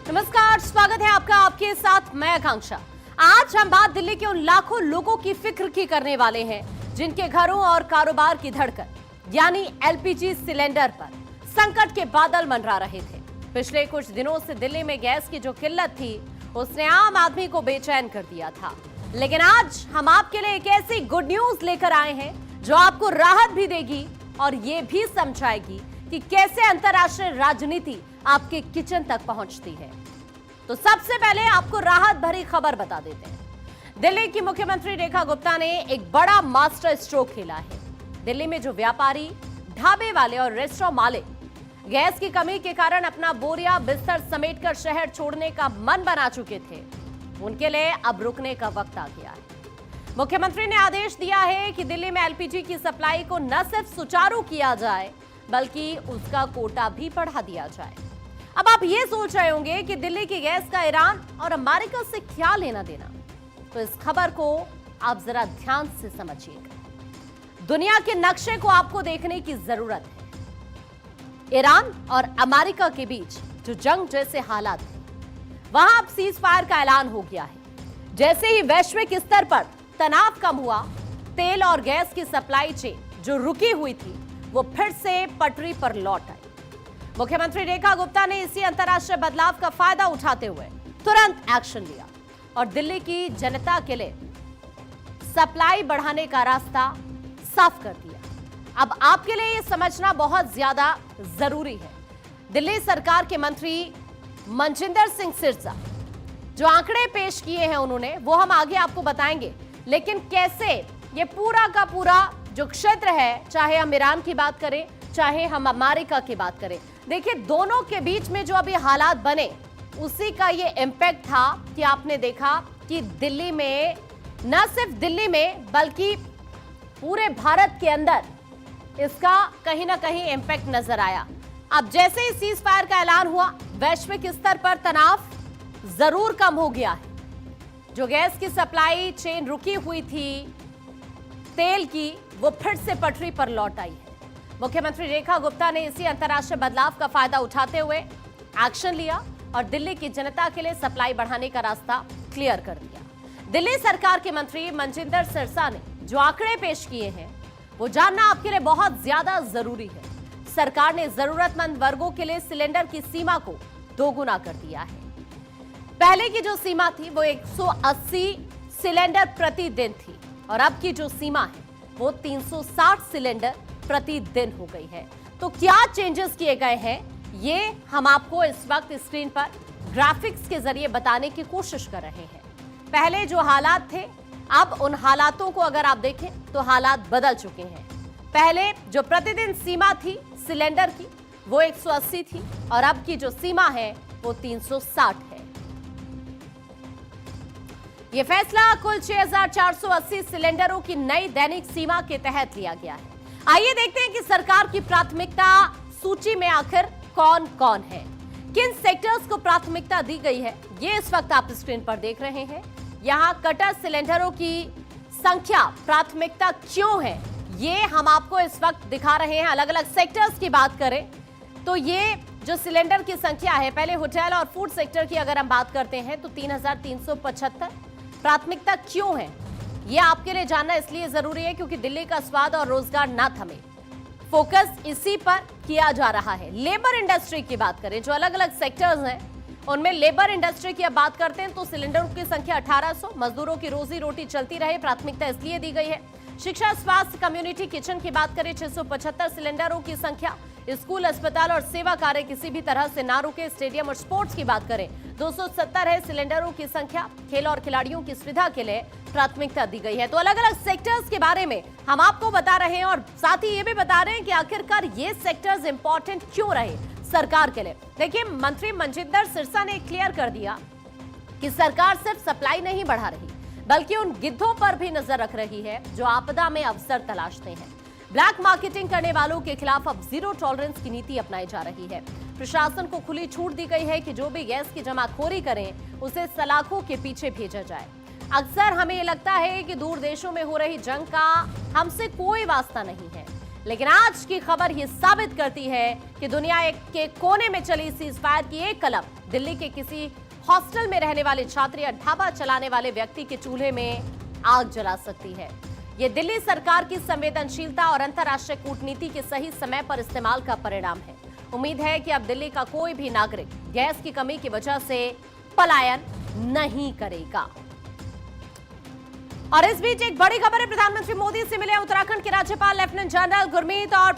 नमस्कार, स्वागत है आपका आपके साथ मैं आकांक्षा। आज हम बात दिल्ली के उन लाखों लोगों की फिक्र की करने वाले हैं जिनके घरों और कारोबार की धड़कन यानी एलपीजी सिलेंडर पर संकट के बादल मंडरा रहे थे। पिछले कुछ दिनों से दिल्ली में गैस की जो किल्लत थी उसने आम आदमी को बेचैन कर दिया था, लेकिन आज हम आपके लिए एक ऐसी गुड न्यूज लेकर आए हैं जो आपको राहत भी देगी और ये भी समझाएगी कि कैसे अंतर्राष्ट्रीय राजनीति आपके किचन तक पहुंचती है। तो सबसे पहले आपको राहत भरी खबर बता देते हैं। दिल्ली की मुख्यमंत्री रेखा गुप्ता ने एक बड़ा मास्टर स्ट्रोक खेला है। दिल्ली में जो व्यापारी, ढाबे वाले और रेस्टोरेंट मालिक गैस की कमी के कारण अपना बोरिया बिस्तर समेटकर शहर छोड़ने का मन बना चुके थे, उनके लिए अब रुकने का वक्त आ गया है। मुख्यमंत्री ने आदेश दिया है कि दिल्ली में एलपीजी की सप्लाई को न सिर्फ सुचारू किया जाए बल्कि उसका कोटा भी बढ़ा दिया जाए। अब आप ये सोच रहे होंगे कि दिल्ली की गैस का ईरान और अमेरिका से क्या लेना देना, तो इस खबर को आप जरा ध्यान से समझिएगा। दुनिया के नक्शे को आपको देखने की जरूरत है। ईरान और अमेरिका के बीच जो जंग जैसे हालात थे, वहां अब सीज फायर का ऐलान हो गया है। जैसे ही वैश्विक स्तर पर तनाव कम हुआ, तेल और गैस की सप्लाई चेन जो रुकी हुई थी वो फिर से पटरी पर लौट आई। मुख्यमंत्री रेखा गुप्ता ने इसी अंतर्राष्ट्रीय बदलाव का फायदा उठाते हुए तुरंत एक्शन लिया और दिल्ली की जनता के लिए सप्लाई बढ़ाने का रास्ता साफ कर दिया। अब आपके लिए यह समझना बहुत ज्यादा जरूरी है। दिल्ली सरकार के मंत्री मनजिंदर सिंह सिरसा जो आंकड़े पेश किए हैं उन्होंने, वो हम आगे आपको बताएंगे, लेकिन कैसे ये पूरा का पूरा जो क्षेत्र है, चाहे हम ईरान की बात करें चाहे हम अमेरिका की बात करें, देखिए दोनों के बीच में जो अभी हालात बने उसी का ये इंपैक्ट था कि आपने देखा कि दिल्ली में, न सिर्फ दिल्ली में बल्कि पूरे भारत के अंदर इसका कहीं ना कहीं इंपैक्ट नजर आया। अब जैसे ही सीज फायर का ऐलान हुआ, वैश्विक स्तर पर तनाव जरूर कम हो गया है। जो गैस की सप्लाई चेन रुकी हुई थी तेल की, वो फिर से पटरी पर लौट आई है। मुख्यमंत्री रेखा गुप्ता ने इसी अंतर्राष्ट्रीय बदलाव का फायदा उठाते हुए एक्शन लिया और दिल्ली की जनता के लिए सप्लाई बढ़ाने का रास्ता क्लियर कर दिया। दिल्ली सरकार के मंत्री मनजिंदर सिरसा ने जो आंकड़े पेश किए हैं वो जानना आपके लिए बहुत ज्यादा जरूरी है। सरकार ने जरूरतमंद वर्गों के लिए सिलेंडर की सीमा को दोगुना कर दिया है। पहले की जो सीमा थी वो 180 सिलेंडर प्रतिदिन थी और अब की जो सीमा है वो 360 सिलेंडर प्रतिदिन हो गई है। तो क्या चेंजेस किए गए हैं, ये हम आपको इस वक्त स्क्रीन पर ग्राफिक्स के जरिए बताने की कोशिश कर रहे हैं। पहले जो हालात थे, अब उन हालातों को अगर आप देखें तो हालात बदल चुके हैं। पहले जो प्रतिदिन सीमा थी सिलेंडर की वो 180 थी और अब की जो सीमा है वो 360 है। यह फैसला कुल 6480 सिलेंडरों की नई दैनिक सीमा के तहत लिया गया है। आइए देखते हैं कि सरकार की प्राथमिकता सूची में आखिर कौन कौन है, किन सेक्टर्स को प्राथमिकता दी गई है। ये इस वक्त आप स्क्रीन पर देख रहे हैं। यहां कटर सिलेंडरों की संख्या प्राथमिकता क्यों है, ये हम आपको इस वक्त दिखा रहे हैं। अलग अलग सेक्टर्स की बात करें तो ये जो सिलेंडर की संख्या है, पहले होटल और फूड सेक्टर की अगर हम बात करते हैं तो 3375 प्राथमिकता क्यों है, यह आपके लिए जानना इसलिए जरूरी है क्योंकि दिल्ली का स्वाद और रोजगार ना थमे, फोकस इसी पर किया जा रहा है। लेबर इंडस्ट्री की बात करें, जो अलग अलग सेक्टर्स हैं उनमें लेबर इंडस्ट्री की अब बात करते हैं तो सिलेंडरों की संख्या 1800, मजदूरों की रोजी रोटी चलती रहे, प्राथमिकता इसलिए दी गई है। शिक्षा, स्वास्थ्य, कम्युनिटी किचन की बात करें 675 सिलेंडरों की संख्या, स्कूल, अस्पताल और सेवा कार्य किसी भी तरह से ना रुके। स्टेडियम और स्पोर्ट्स की बात करें 270 है सिलेंडरों की संख्या, खेल और खिलाड़ियों की सुविधा के लिए प्राथमिकता दी गई है। तो अलग अलग सेक्टर्स के बारे में हम आपको बता रहे हैं और साथ ही ये भी बता रहे हैं कि आखिरकार ये सेक्टर्स इंपॉर्टेंट क्यों रहे सरकार के लिए। देखिए, मंत्री मनजिंदर सिरसा ने क्लियर कर दिया कि सरकार सिर्फ सप्लाई नहीं बढ़ा रही बल्कि उन गिद्धों पर भी नजर रख रही है जो आपदा में अवसर तलाशते हैं। ब्लैक मार्केटिंग करने वालों के खिलाफ अब जीरो टॉलरेंस की नीति अपनाई जा रही है। प्रशासन को खुली छूट दी गई है कि जो भी गैस की जमाखोरी करें उसे सलाखों के पीछे भेजा जाए। अक्सर हमें लगता है कि दूर देशों में हो रही जंग का हमसे कोई वास्ता नहीं है, लेकिन आज की खबर यह साबित करती है कि दुनिया के कोने में चली सीज फायर की एक कलम दिल्ली के किसी हॉस्टल में रहने वाले छात्र या ढाबा चलाने वाले व्यक्ति के चूल्हे में आग जला सकती है। यह दिल्ली सरकार की संवेदनशीलता और अंतर्राष्ट्रीय कूटनीति के सही समय पर इस्तेमाल का परिणाम है। उम्मीद है कि अब दिल्ली का कोई भी नागरिक गैस की कमी की वजह से पलायन नहीं करेगा। और इस बीच एक बड़ी खबर है, प्रधानमंत्री मोदी से मिले उत्तराखंड के राज्यपाल लेफ्टिनेंट जनरल गुरमीत और